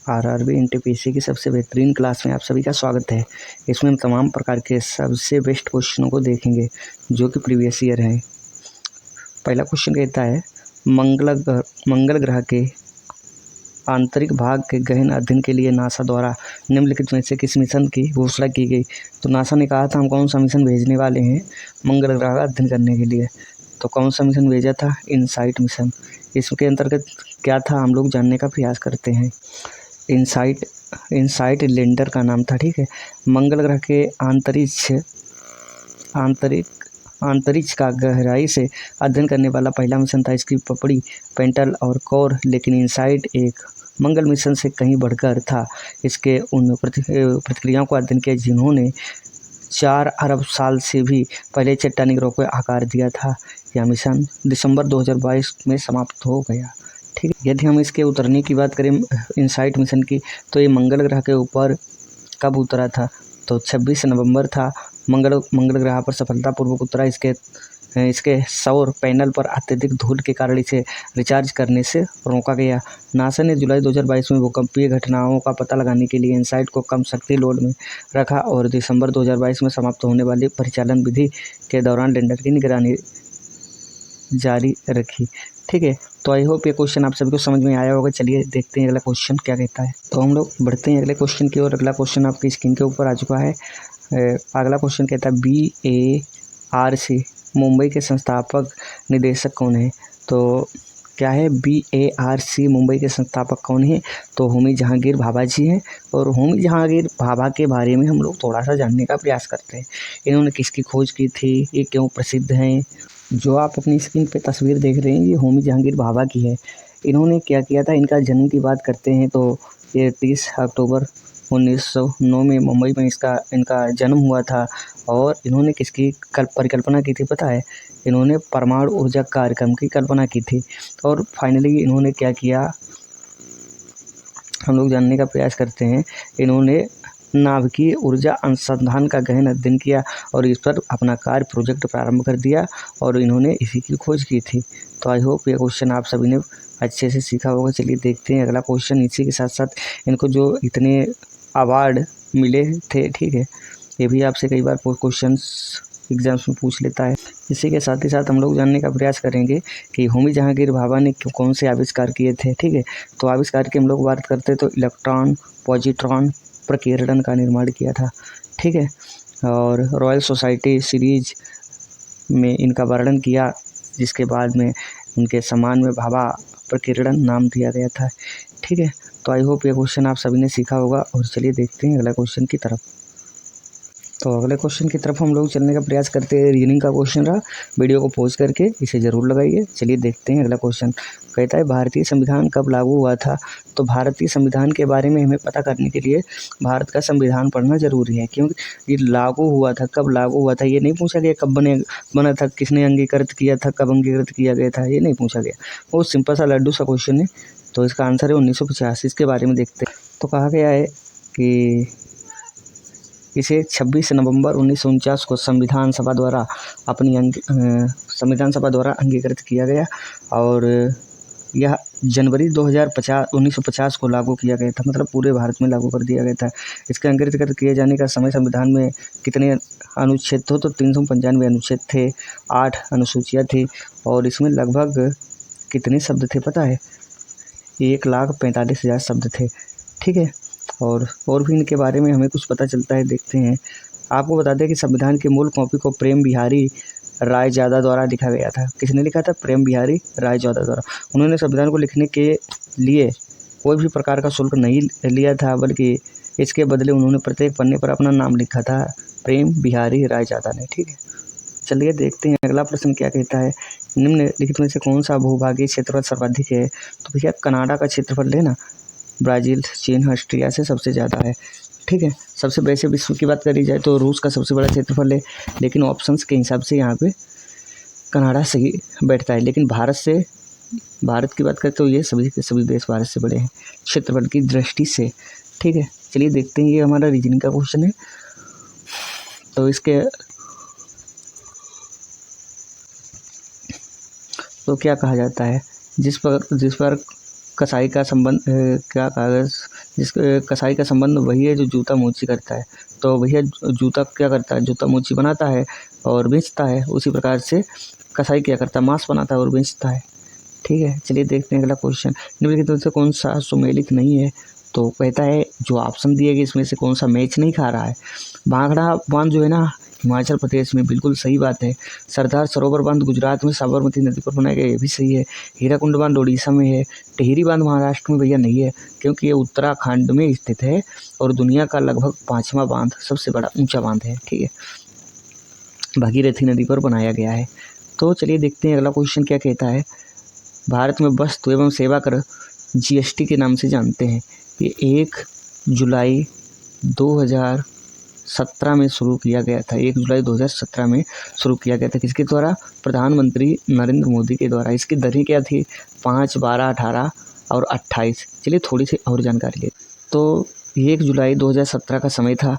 RRB NTPC की सबसे बेहतरीन क्लास में आप सभी का स्वागत है। इसमें हम तमाम प्रकार के सबसे बेस्ट क्वेश्चनों को देखेंगे जो कि प्रीवियस ईयर हैं। पहला क्वेश्चन कहता है मंगल ग्रह के आंतरिक भाग के गहन अध्ययन के लिए नासा द्वारा निम्नलिखित में से किस मिशन की घोषणा की गई। तो नासा ने कहा था हम कौन सा मिशन भेजने वाले हैं मंगल ग्रह का अध्ययन करने के लिए। तो कौन सा मिशन भेजा था? Insight mission. इसके अंतर्गत क्या था हम लोग जानने का प्रयास करते हैं। इनसाइट लैंडर का नाम था। ठीक है, मंगल ग्रह के अंतरिक्ष का गहराई से अध्ययन करने वाला पहला मिशन था। इसकी पपड़ी पेंटल और कोर, लेकिन इनसाइट एक मंगल मिशन से कहीं बढ़कर था। इसके उन प्रतिक्रियाओं को अध्ययन किया जिन्होंने 4 अरब साल से भी पहले चट्टानी ग्रह को आकार दिया था। यह मिशन दिसंबर 2022 में समाप्त हो गया। ठीक है, यदि हम इसके उतरने की बात करें इनसाइट मिशन की, तो ये मंगल ग्रह के ऊपर कब उतरा था? तो 26 नवंबर था। मंगल ग्रह पर सफलतापूर्वक उतरा। इसके सौर पैनल पर अत्यधिक धूल के कारण इसे रिचार्ज करने से रोका गया। नासा ने जुलाई 2022 में भूकंपीय घटनाओं का पता लगाने के लिए इनसाइट को कम शक्ति लोड में रखा और दिसंबर 2022 में समाप्त होने वाली परिचालन विधि के दौरान लैंडर की निगरानी जारी रखी। ठीक है, तो आई होप ये क्वेश्चन आप सभी को समझ में आया होगा। चलिए देखते हैं अगला क्वेश्चन क्या कहता है। तो हम लोग बढ़ते हैं अगले क्वेश्चन की ओर। अगला क्वेश्चन आपकी स्क्रीन के ऊपर आ चुका है। अगला क्वेश्चन कहता है BARC मुंबई के संस्थापक निदेशक कौन है? तो क्या है BARC मुंबई के संस्थापक कौन है? तो होमी जहांगीर भाभा जी हैं। और होमी जहांगीर भाभा के बारे में हम लोग थोड़ा सा जानने का प्रयास करते हैं। इन्होंने किसकी खोज की थी, ये क्यों प्रसिद्ध हैं? जो आप अपनी स्क्रीन पे तस्वीर देख रहे हैं ये होमी जहांगीर भाभा की है। इन्होंने क्या किया था, इनका जन्म की बात करते हैं तो ये 30 अक्टूबर 1909 में मुंबई में इनका जन्म हुआ था। और इन्होंने किसकी परिकल्पना की थी पता है? इन्होंने परमाणु ऊर्जा कार्यक्रम की कल्पना की थी। और फाइनली इन्होंने क्या किया हम लोग जानने का प्रयास करते हैं। इन्होंने नाभिकीय ऊर्जा अनुसंधान का गहन अध्ययन किया और इस पर अपना कार्य प्रोजेक्ट प्रारंभ कर दिया और इन्होंने इसी की खोज की थी। तो आई होप ये क्वेश्चन आप सभी ने अच्छे से सीखा होगा। चलिए देखते हैं अगला क्वेश्चन। इसी के साथ साथ इनको जो इतने अवार्ड मिले थे, ठीक है, ये भी आपसे कई बार क्वेश्चन एग्जाम्स में पूछ लेता है। इसी के साथ ही साथ हम लोग जानने का प्रयास करेंगे कि होमी जहांगीर भाभा ने कौन से आविष्कार किए थे। ठीक है, तो आविष्कार की हम लोग बात करते तो इलेक्ट्रॉन पॉजिट्रॉन प्रकीर्णन का निर्माण किया था। ठीक है, और रॉयल सोसाइटी सीरीज में इनका वर्णन किया, जिसके बाद में उनके सम्मान में भाभा प्रकीर्णन नाम दिया गया था। ठीक है, तो आई होप ये क्वेश्चन आप सभी ने सीखा होगा। और चलिए देखते हैं अगला क्वेश्चन की तरफ। तो अगले क्वेश्चन की तरफ हम लोग चलने का प्रयास करते हैं। रीजनिंग का क्वेश्चन रहा, वीडियो को पॉज करके इसे ज़रूर लगाइए। चलिए देखते हैं अगला क्वेश्चन। कहता है भारतीय संविधान कब लागू हुआ था? तो भारतीय संविधान के बारे में हमें पता करने के लिए भारत का संविधान पढ़ना ज़रूरी है, क्योंकि ये लागू हुआ था, कब लागू हुआ था ये नहीं पूछा गया। कब बना था, किसने अंगीकृत किया था, कब अंगीकृत किया गया था, ये नहीं पूछा गया। बहुत सिंपल सा लड्डू सा क्वेश्चन है। तो इसका आंसर है 1985। इसके बारे में देखते हैं। तो कहा गया है कि इसे 26 नवंबर 1949 को संविधान सभा द्वारा अंगीकृत किया गया और यह जनवरी 1950 को लागू किया गया था। मतलब पूरे भारत में लागू कर दिया गया था। इसके अंगीकृत किए जाने का समय संविधान में कितने अनुच्छेद थे? तो 395 अनुच्छेद थे, 8 अनुसूचियाँ थी और इसमें लगभग कितने शब्द थे पता है? 1,45,000 शब्द थे। ठीक है, और भी इनके बारे में हमें कुछ पता चलता है, देखते हैं। आपको बता दें कि संविधान की मूल कॉपी को प्रेम बिहारी रायजादा द्वारा लिखा गया था। किसने लिखा था? प्रेम बिहारी रायजादा द्वारा। उन्होंने संविधान को लिखने के लिए कोई भी प्रकार का शुल्क नहीं लिया था, बल्कि इसके बदले उन्होंने प्रत्येक पन्ने पर अपना नाम लिखा था, प्रेम बिहारी रायजादा ने। ठीक है, चलिए देखते हैं अगला प्रश्न क्या कहता है। निम्नलिखित में से कौन सा भूभागीय क्षेत्रफल सर्वाधिक है? तो भैया कनाडा का क्षेत्रफल लेना, ब्राज़ील, चीन, ऑस्ट्रिया से सबसे ज़्यादा है। ठीक है, सबसे वैसे विश्व की बात करी जाए तो रूस का सबसे बड़ा क्षेत्रफल है, लेकिन ऑप्शंस के हिसाब से यहाँ पे कनाडा सही बैठता है। लेकिन भारत की बात करें तो ये सभी के सभी देश भारत से बड़े हैं क्षेत्रफल की दृष्टि से। ठीक है, चलिए देखते हैं। ये हमारा रीजनिंग का क्वेश्चन है। तो इसके तो क्या कहा जाता है, जिस पर कसाई का संबंध क्या कागज़ जिस कसाई का संबंध वही है जो जूता मोची करता है। तो भैया जूता क्या करता है, जूता मोची बनाता है और बेचता है। उसी प्रकार से कसाई क्या करता है, मांस बनाता है और बेचता है। ठीक है, चलिए देखते हैं अगला क्वेश्चन। निम्नलिखित में से कौन सा सुमेलित नहीं है? तो कहता है जो ऑप्शन दिए गए इसमें से कौन सा मैच नहीं खा रहा है। भांगड़ा बांध जो है ना हिमाचल प्रदेश में, बिल्कुल सही बात है। सरदार सरोवर बांध गुजरात में साबरमती नदी पर बनाया गया, ये भी सही है। हीराकुंड बांध उड़ीसा में है। टिहरी बांध महाराष्ट्र में भैया नहीं है, क्योंकि ये उत्तराखंड में स्थित है और दुनिया का लगभग 5वां बांध, सबसे बड़ा ऊंचा बांध है। ठीक है, भागीरथी नदी पर बनाया गया है। तो चलिए देखते हैं अगला क्वेश्चन क्या कहता है। भारत में वस्तु एवं सेवा कर जीएसटी के नाम से जानते हैं। ये 1 जुलाई 2017 में शुरू किया गया था। 1 जुलाई 2017 में शुरू किया गया था। किसके द्वारा? प्रधानमंत्री नरेंद्र मोदी के द्वारा। इसकी दरें क्या थी? 5, 12, 18 और 28। चलिए थोड़ी सी और जानकारी ले। तो 1 जुलाई 2017 का समय था।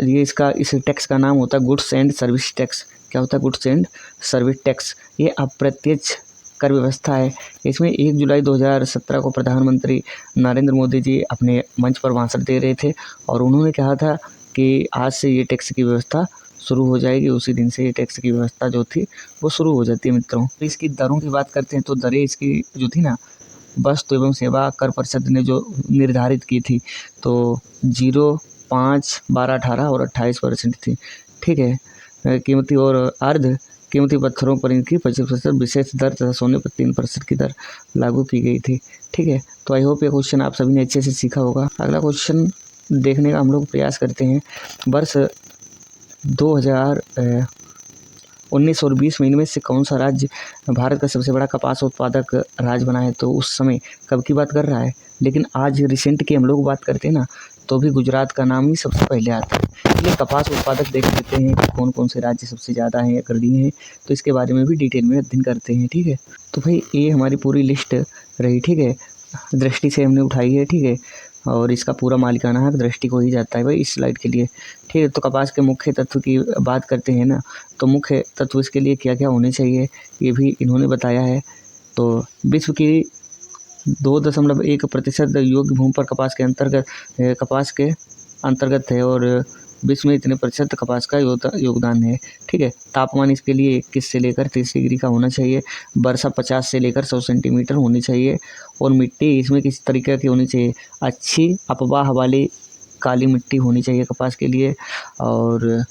ये इस टैक्स का नाम होता है गुड्स एंड सर्विस टैक्स। क्या होता है? Goods and service tax. ये अप्रत्यक्ष कर व्यवस्था है। इसमें 1 जुलाई 2017 को प्रधानमंत्री नरेंद्र मोदी जी अपने मंच पर भाषण दे रहे थे और उन्होंने कहा था कि आज से ये टैक्स की व्यवस्था शुरू हो जाएगी। उसी दिन से ये टैक्स की व्यवस्था जो थी वो शुरू हो जाती है मित्रों। तो इसकी दरों की बात करते हैं तो दरें इसकी जो थी ना, वस्तु एवं सेवा कर परिषद ने जो निर्धारित की थी तो 0, 5, 12, 18 और 28% थी। ठीक है, कीमती और अर्ध कीमती पत्थरों पर इनकी 25% विशेष दर तथा सोने पर 3% की दर लागू की गई थी। ठीक है, तो आई होप ये क्वेश्चन आप सभी ने अच्छे से सीखा होगा। अगला क्वेश्चन देखने का हम लोग प्रयास करते हैं। वर्ष 2019 और 20 में इनमें से कौन सा राज्य भारत का सबसे बड़ा कपास उत्पादक राज्य बना है? तो उस समय कब की बात कर रहा है, लेकिन आज रिसेंट की हम लोग बात करते हैं ना, तो भी गुजरात का नाम ही सबसे पहले आता है। इसलिए कपास उत्पादक देख लेते हैं कि कौन कौन से राज्य सबसे ज़्यादा हैं या कर दिए हैं, तो इसके बारे में भी डिटेल में अध्ययन करते हैं। ठीक है, तो भाई ये हमारी पूरी लिस्ट रही। ठीक है, दृष्टि से हमने उठाई है। ठीक है, और इसका पूरा मालिकाना हक दृष्टि को ही जाता है भाई इस स्लाइड के लिए। ठीक है, तो कपास के मुख्य तत्व की बात करते हैं ना, तो मुख्य तत्व इसके लिए क्या क्या होने चाहिए ये भी इन्होंने बताया है। तो विश्व की 2.1% योग्य भूमि पर कपास के अंतर्गत है और विश्व में इतने प्रतिशत कपास का योगदान है। ठीक है, तापमान इसके लिए 21 से लेकर 30 डिग्री का होना चाहिए। वर्षा 50 से लेकर 100 सेंटीमीटर होनी चाहिए और मिट्टी इसमें किस तरीके की होनी चाहिए? अच्छी अपवाह वाली काली मिट्टी होनी चाहिए कपास के लिए। और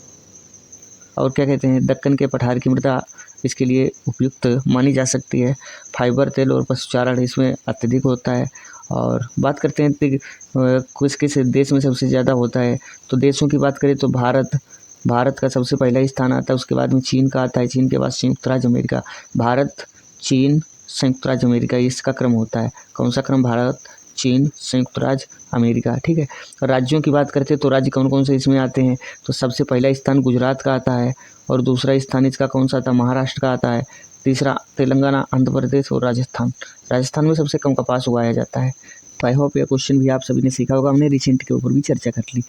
क्या कहते हैं, दक्कन के पठार की मृदा इसके लिए उपयुक्त मानी जा सकती है। फाइबर, तेल और पशुचारण इसमें अत्यधिक होता है। और बात करते हैं किस देश में सबसे ज़्यादा होता है, तो देशों की बात करें तो भारत का सबसे पहला स्थान आता है। उसके बाद में चीन का आता है, चीन के बाद संयुक्त राज्य अमेरिका। भारत, चीन, संयुक्त राज्य अमेरिका, इसका क्रम होता है। कौन सा क्रम? भारत, चीन, संयुक्त राज्य अमेरिका। ठीक है, राज्यों की बात करते हैं तो राज्य कौन कौन से इसमें आते हैं, तो सबसे पहला स्थान गुजरात का आता है और दूसरा स्थान इसका कौन सा आता? महाराष्ट्र का आता है। तीसरा तेलंगाना, आंध्र प्रदेश और राजस्थान में सबसे कम कपास उगाया जाता है। तो आई होप यह क्वेश्चन भी आप सभी ने सीखा होगा। हमने रिसेंट के ऊपर भी चर्चा कर ली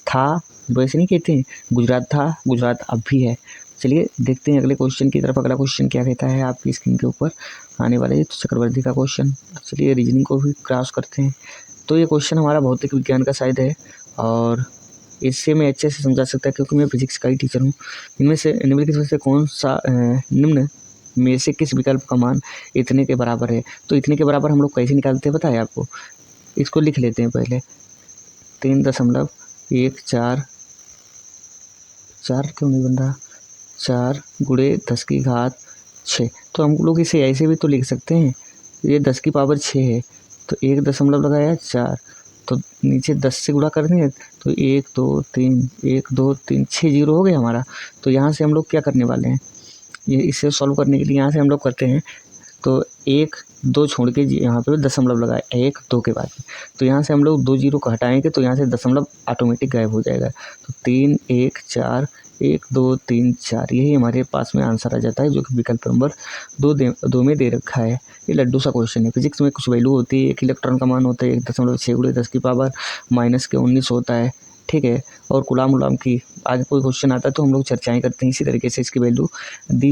था, वैसे नहीं कहते हैं गुजरात था, गुजरात अब भी है। चलिए देखते हैं अगले क्वेश्चन की तरफ। अगला क्वेश्चन क्या कहता है आपकी स्क्रीन के ऊपर आने वाले है, तो चक्रवर्ती का क्वेश्चन। चलिए रीजनिंग को भी क्रॉस करते हैं। तो ये क्वेश्चन हमारा भौतिक विज्ञान का शायद है और इससे मैं अच्छे से समझा सकता है क्योंकि मैं फिजिक्स का ही टीचर हूँ। इनमें से निम्नलिखित में से कौन सा निम्न में से किस विकल्प का मान इतने के बराबर है? तो इतने के बराबर हम लोग कैसे निकालते हैं बताए आपको। इसको लिख लेते हैं पहले। 3.14 क्यों नहीं बन रहा, 4 × 10⁻6। तो हम लोग इसे ऐसे भी तो लिख सकते हैं, ये 10 की पावर 6 है तो 1 दशमलव लगाया 4, तो नीचे 10 से गुणा कर देंगे तो 1 2 3 6 जीरो हो गया हमारा। तो यहाँ से हम लोग क्या करने वाले हैं, ये इसे सॉल्व करने के लिए यहाँ से हम लोग करते हैं तो 1 2 छोड़ के यहाँ पे दशमलव लगाए 1 2 के बाद में, तो यहाँ से हम लोग 2 जीरो को हटाएंगे तो यहाँ से दशमलव ऑटोमेटिक गायब हो जाएगा। तो 3 1 4 1 2 3 4 यही हमारे पास में आंसर आ जाता है, जो कि विकल्प नंबर 2 में दे रखा है। ये लड्डू सा क्वेश्चन है। फिजिक्स में कुछ वैल्यू होती है, 1 इलेक्ट्रॉन का मान होता है 1.6 × 10⁻⁻19 होता है। ठीक है, और गुलाम की आगे कोई क्वेश्चन आता है तो हम लोग चर्चाएँ करते हैं, इसी तरीके से इसकी वैल्यू दी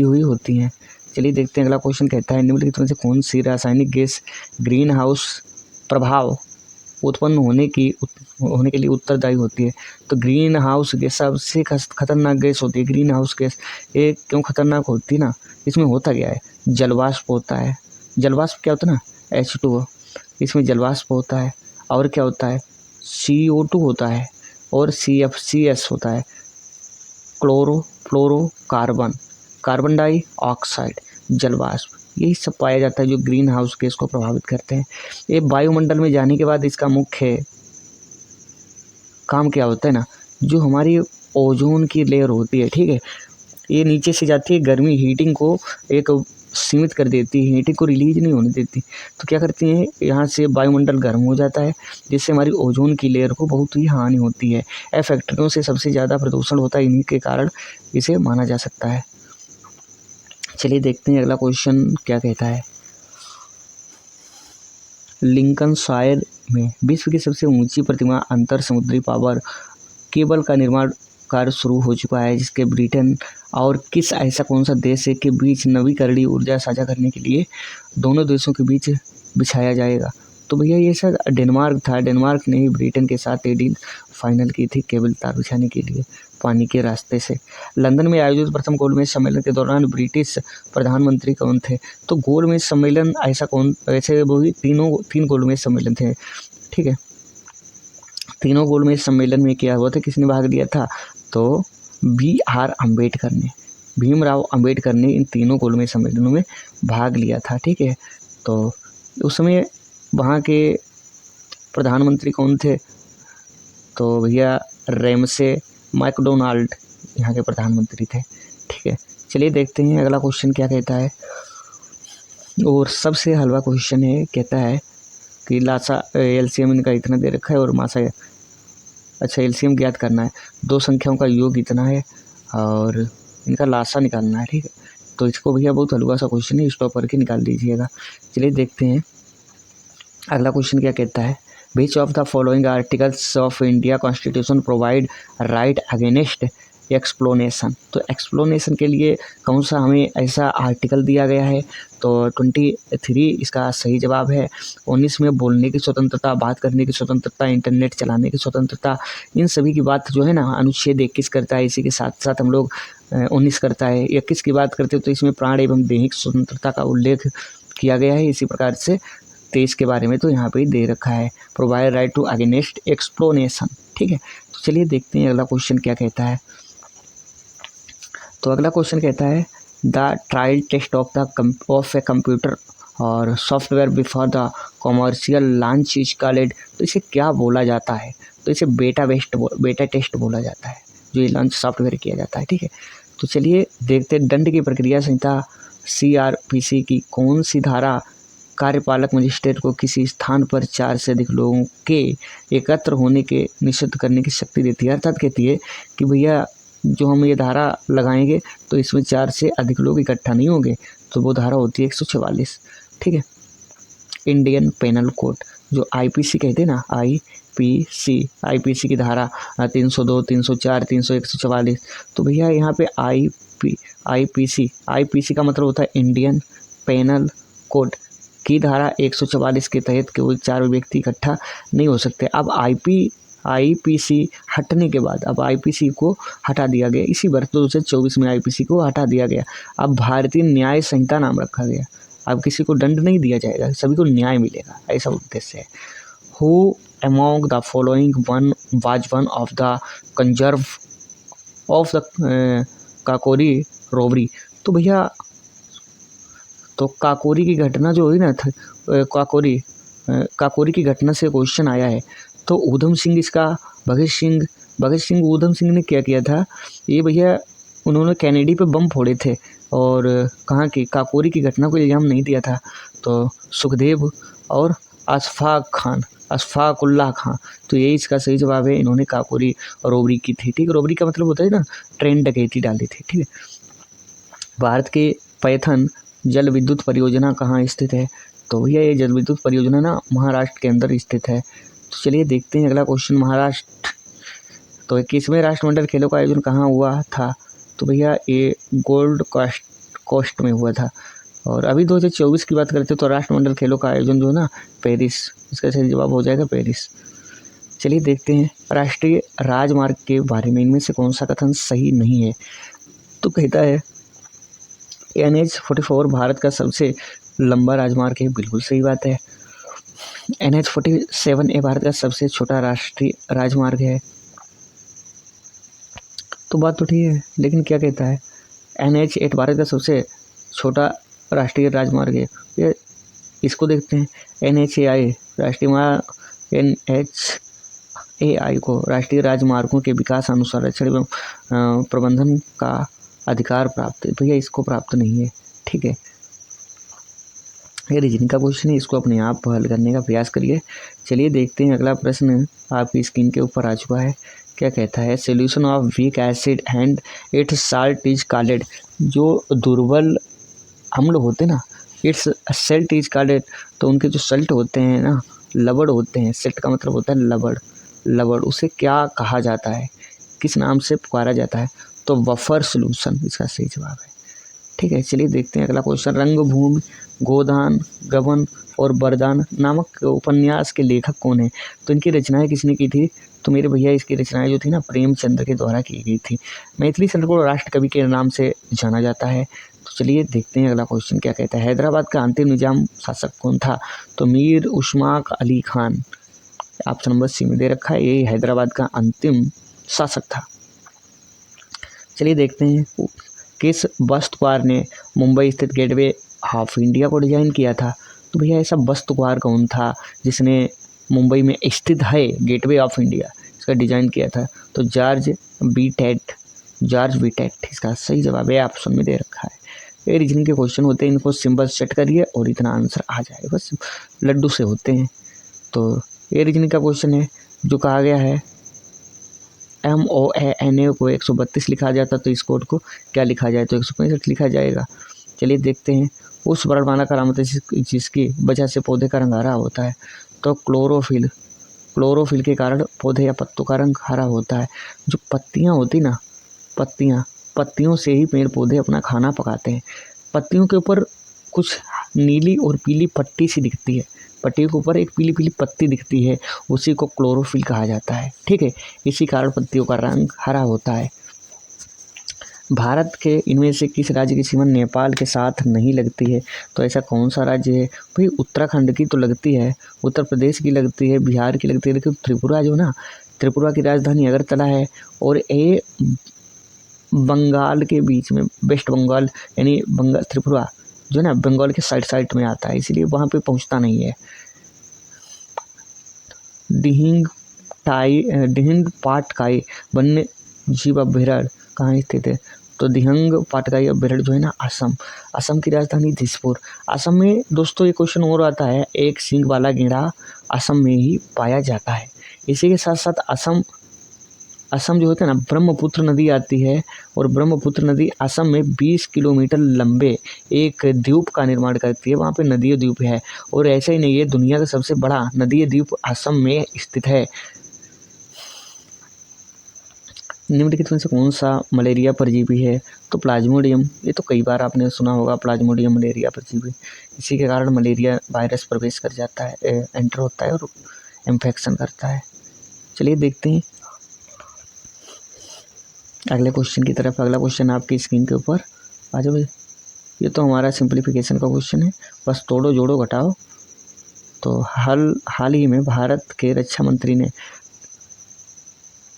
हुई होती हैं। चलिए देखते हैं अगला क्वेश्चन कहता है निम्नलिखित में से कौन सी रासायनिक गैस ग्रीन हाउस प्रभाव उत्पन्न होने के लिए उत्तरदायी होती है। तो ग्रीन हाउस गैस सबसे खतरनाक गैस होती है। ग्रीन हाउस गैस ये क्यों खतरनाक होती है ना, इसमें होता क्या है, जलवाष्प होता है। जलवाष्प क्या होता है ना, H2O, इसमें जलवाष्प होता है। और क्या होता है, CO2 होता है और CFCS होता है, फ्लोरोकार्बन, कार्बन डाइऑक्साइड, जलवाष्प, यही सब पाया जाता है जो ग्रीन हाउस गैस को प्रभावित करते हैं। ये वायुमंडल में जाने के बाद इसका मुख्य काम क्या होता है ना, जो हमारी ओजोन की लेयर होती है, ठीक है, ये नीचे से जाती है, गर्मी हीटिंग को एक सीमित कर देती है, हीटिंग को रिलीज नहीं होने देती। तो क्या करती हैं, यहाँ से वायुमंडल गर्म हो जाता है, जिससे हमारी ओजोन की लेयर को बहुत ही हानि होती है। फैक्ट्रियों से सबसे ज़्यादा प्रदूषण होता है, इन्हीं के कारण इसे माना जा सकता है। चलिए देखते हैं अगला क्वेश्चन क्या कहता है। लिंकनशायर में विश्व की सबसे ऊंची प्रतिमा अंतर समुद्री पावर केबल का निर्माण कार्य शुरू हो चुका है, जिसके ब्रिटेन और किस ऐसा कौन सा देश है के बीच नवीकरणीय ऊर्जा साझा करने के लिए दोनों देशों के बीच बिछाया जाएगा। तो भैया ये सर डेनमार्क था। डेनमार्क ने ही ब्रिटेन के साथ ये डील फाइनल की थी केबल तार बिछाने के लिए पानी के रास्ते से। लंदन में आयोजित प्रथम गोलमेज सम्मेलन के दौरान ब्रिटिश प्रधानमंत्री कौन थे। तो गोलमेज सम्मेलन ऐसा कौन, ऐसे वही तीन गोलमेज सम्मेलन थे, ठीक है। तीनों गोलमेज सम्मेलन में क्या हुआ था, किसने भाग लिया था, तो BR अम्बेडकर ने, भीमराव अम्बेडकर ने इन तीनों गोलमेज सम्मेलनों में भाग लिया था, ठीक है। तो उस समय वहाँ के प्रधानमंत्री कौन थे, तो भैया रैमसे मैकडोनाल्ड यहाँ के प्रधानमंत्री थे, ठीक है। चलिए देखते हैं अगला क्वेश्चन क्या कहता है, और सबसे हलवा क्वेश्चन है, कहता है कि लासा LCM इनका इतना दे रखा है और मासा, अच्छा LCM ज्ञात करना है, दो संख्याओं का योग इतना है और इनका लासा निकालना है, ठीक है। तो इसको भैया बहुत हलवा सा क्वेश्चन है, स्टॉप करके निकाल दीजिएगा। चलिए देखते हैं अगला क्वेश्चन क्या कहता है। Which of the following articles of India constitution provide right against exploitation. तो एक्सप्लोनेशन के लिए कौन सा हमें ऐसा आर्टिकल दिया गया है, तो 23 इसका सही जवाब है। 19 में बोलने की स्वतंत्रता, बात करने की स्वतंत्रता, इंटरनेट चलाने की स्वतंत्रता, इन सभी की बात जो है ना अनुच्छेद 21 करता है। इसी के साथ साथ हम लोग 19 करता है। 21 की बात करते हैं तो इसमें प्राण एवं दैहिक स्वतंत्रता का उल्लेख किया गया है। इसी प्रकार से 23 के बारे में तो यहाँ पे दे रखा है, प्रोवाइड राइट टू अगेंस्ट एक्सप्लोनेशन, ठीक है। तो चलिए देखते हैं अगला क्वेश्चन क्या कहता है। तो अगला क्वेश्चन कहता है the trial test of a computer और software before the commercial launch is called. तो इसे क्या बोला जाता है, तो इसे बेटा टेस्ट बोला जाता है, जो ये लॉन्च सॉफ्टवेयर किया जाता है, ठीक है। तो चलिए देखते हैं दंड की प्रक्रिया संहिता CRPC की कौन सी धारा कार्यपालक मजिस्ट्रेट को किसी स्थान पर 4 से अधिक लोगों के एकत्र होने के निषिद्ध करने की शक्ति देती है। अर्थात कहती है कि भैया जो हम ये धारा लगाएंगे तो इसमें 4 से अधिक लोग इकट्ठा नहीं होंगे, तो वो धारा होती है 144, ठीक है। इंडियन पेनल कोड जो IPC कहते हैं ना, IPC की धारा 302, 304, 300, 144। तो भैया यहाँ पे IPC का मतलब होता है इंडियन पेनल कोड की धारा 144 के तहत केवल 4 व्यक्ति इकट्ठा नहीं हो सकते। अब IPC हटने के बाद अब IPC को हटा दिया गया, इसी वर्ष 2024 में IPC को हटा दिया गया। अब भारतीय न्याय संहिता नाम रखा गया। अब किसी को दंड नहीं दिया जाएगा, सभी को न्याय मिलेगा, ऐसा उद्देश्य है। Who among the following was one of the conserve of the Kakori robbery. तो भैया तो काकोरी की घटना जो हुई ना, काकोरी की घटना से क्वेश्चन आया है। तो ऊधम सिंह इसका भगत सिंह ऊधम सिंह ने क्या किया था, ये भैया उन्होंने कैनेडी पे बम फोड़े थे और कहाँ की काकोरी की घटना को इल्ज़ाम नहीं दिया था। तो सुखदेव और अशफाकुल्लाह खां, तो ये इसका सही जवाब है। इन्होंने काकोरी रोबरी की थी, ठीक है। रोबरी का मतलब होता है ना ट्रेन डकैती डाली थी, ठीक है। भारत के पैथन जल विद्युत परियोजना कहाँ स्थित है, तो भैया ये जल विद्युत परियोजना ना महाराष्ट्र के अंदर स्थित है। तो चलिए देखते हैं अगला क्वेश्चन। महाराष्ट्र तो 21वें राष्ट्रमंडल खेलों का आयोजन कहाँ हुआ था, तो भैया ये गोल्ड कोस्ट में हुआ था। और अभी 2024 की बात करते तो राष्ट्रमंडल खेलों का आयोजन जो है ना पेरिस, इसका सही जवाब हो जाएगा पेरिस। चलिए देखते हैं राष्ट्रीय राजमार्ग के बारे में इनमें से कौन सा कथन सही नहीं है। तो कहता है NH-44 भारत का सबसे लंबा राजमार्ग है, बिल्कुल सही बात है। NH-47 भारत का सबसे छोटा राष्ट्रीय राजमार्ग है, तो बात तो ठीक है। लेकिन क्या कहता है NH-8 भारत का सबसे छोटा राष्ट्रीय राजमार्ग है। ये इसको देखते हैं NHAI राष्ट्रीय NHAI को राष्ट्रीय राजमार्गों के विकास अनुसंरक्षण एवं प्रबंधन का अधिकार प्राप्त है। भैया इसको प्राप्त नहीं है, ठीक है। ये रीजनिंग का क्वेश्चन है, इसको अपने आप हल करने का प्रयास करिए। चलिए देखते हैं अगला प्रश्न आपकी स्क्रीन के ऊपर आ चुका है। क्या कहता है solution of weak acid and it's salt is called. जो दुर्बल अम्ल होते ना इट्स सेल्ट इज कॉल्ड, तो उनके जो सल्ट होते हैं ना लवण होते हैं, सेल्ट का मतलब होता है लवण, लवण उसे क्या कहा जाता है, किस नाम से पुकारा जाता है, तो बफर सोल्यूशन इसका सही जवाब है, ठीक है। चलिए देखते हैं अगला क्वेश्चन। रंगभूमि, गोदान, गबन और वरदान नामक उपन्यास के लेखक कौन है। तो इनकी रचनाएं किसने की थी, तो मेरे भैया इसकी रचनाएं जो थी ना प्रेमचंद्र के द्वारा की गई थी। मैथिली शब्द को राष्ट्रकवि के नाम से जाना जाता है। तो चलिए देखते हैं अगला क्वेश्चन क्या कहता है। हैदराबाद का अंतिम निजाम शासक कौन था, तो Mir Osman Ali Khan, option number C में दे रखा है, ये हैदराबाद का अंतिम शासक था। चलिए देखते हैं किस वास्तुकार ने मुंबई स्थित गेटवे ऑफ इंडिया को डिजाइन किया था। तो भैया ऐसा वास्तुकार कौन था जिसने मुंबई में स्थित है गेटवे ऑफ इंडिया इसका डिजाइन किया था, तो जॉर्ज विटेट इसका सही जवाब है, ऑप्शन में दे रखा है। ये रीजनिंग के क्वेश्चन होते हैं, इनको सिंबल सेट करिए और इतना आंसर आ जाए, बस लड्डू से होते हैं। तो ये रीजनिंग का क्वेश्चन है जो कहा गया है MOANA को 132 लिखा जाता तो इस कोड को क्या लिखा जाए, तो 165 लिखा जाएगा। चलिए देखते हैं उस वर्णमाला का नाम जिसकी वजह से पौधे का रंग हरा होता है, तो क्लोरोफिल के कारण पौधे या पत्तों का रंग हरा होता है। जो पत्तियां होती ना पत्तियों से ही पेड़ पौधे अपना खाना पकाते हैं। पत्तियों के ऊपर कुछ नीली और पीली पट्टी सी दिखती है, पट्टी के ऊपर एक पीली पीली पत्ती दिखती है, उसी को क्लोरोफिल कहा जाता है, ठीक है। इसी कारण पत्तियों का रंग हरा होता है। भारत के इनमें से किस राज्य की सीमा नेपाल के साथ नहीं लगती है, तो ऐसा कौन सा राज्य है भाई। उत्तराखंड की तो लगती है, उत्तर प्रदेश की लगती है, बिहार की लगती है, लेकिन त्रिपुरा जो ना त्रिपुरा की राजधानी अगरतला है और ये बंगाल के बीच में, वेस्ट बंगाल यानी बंगाल त्रिपुरा जो ना बंगाल के साइड में आता है, इसलिए वहाँ पे पहुँचता नहीं है। दिहिंग पाटकाई वन्य जीव अभ्यारण्य कहाँ स्थित है, तो दिहंग पाटकाई अभ्यारण्य जो है ना असम की राजधानी दिसपुर। असम में दोस्तों ये क्वेश्चन और आता है, एक सींग वाला गेंडा असम में ही पाया जाता है। इसी के साथ साथ असम जो होता है ना ब्रह्मपुत्र नदी आती है और ब्रह्मपुत्र नदी असम में 20 किलोमीटर लंबे एक द्वीप का निर्माण करती है, वहाँ पे नदी द्वीप है। और ऐसा ही नहीं है, दुनिया का सबसे बड़ा नदी द्वीप असम में स्थित है। निम्नलिखित में से कौन सा मलेरिया परजीवी है, तो प्लाज्मोडियम। ये तो कई बार आपने सुना होगा, प्लाज्मोडियम मलेरिया परजीवी। इसी के कारण मलेरिया वायरस प्रवेश कर जाता है, एंटर होता है और इन्फेक्शन करता है। चलिए देखते हैं अगले क्वेश्चन की तरफ। अगला क्वेश्चन आपकी स्क्रीन के ऊपर आ जाओ। ये तो हमारा सिंप्लीफिकेशन का क्वेश्चन है, बस तोड़ो जोड़ो घटाओ। तो हाल ही में भारत के रक्षा मंत्री ने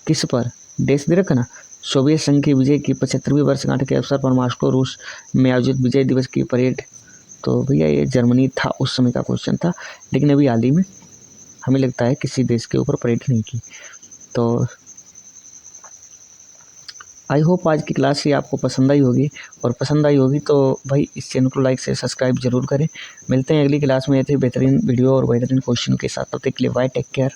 किस पर देश दे रखा ना सोवियत संघ की विजय की 75वीं वर्षगांठ के अवसर पर मॉस्को रूस में आयोजित विजय दिवस की परेड। तो भैया ये जर्मनी था, उस समय का क्वेश्चन था, लेकिन अभी हाल ही में हमें लगता है किसी देश के ऊपर परेड नहीं की। तो आई होप आज की क्लास ही आपको पसंद आई होगी, और पसंद आई होगी तो भाई इस चैनल को लाइक से सब्सक्राइब जरूर करें। मिलते हैं अगली क्लास में ऐसे बेहतरीन वीडियो और बेहतरीन क्वेश्चन के साथ। तब तक के लिए बाय, टेक केयर।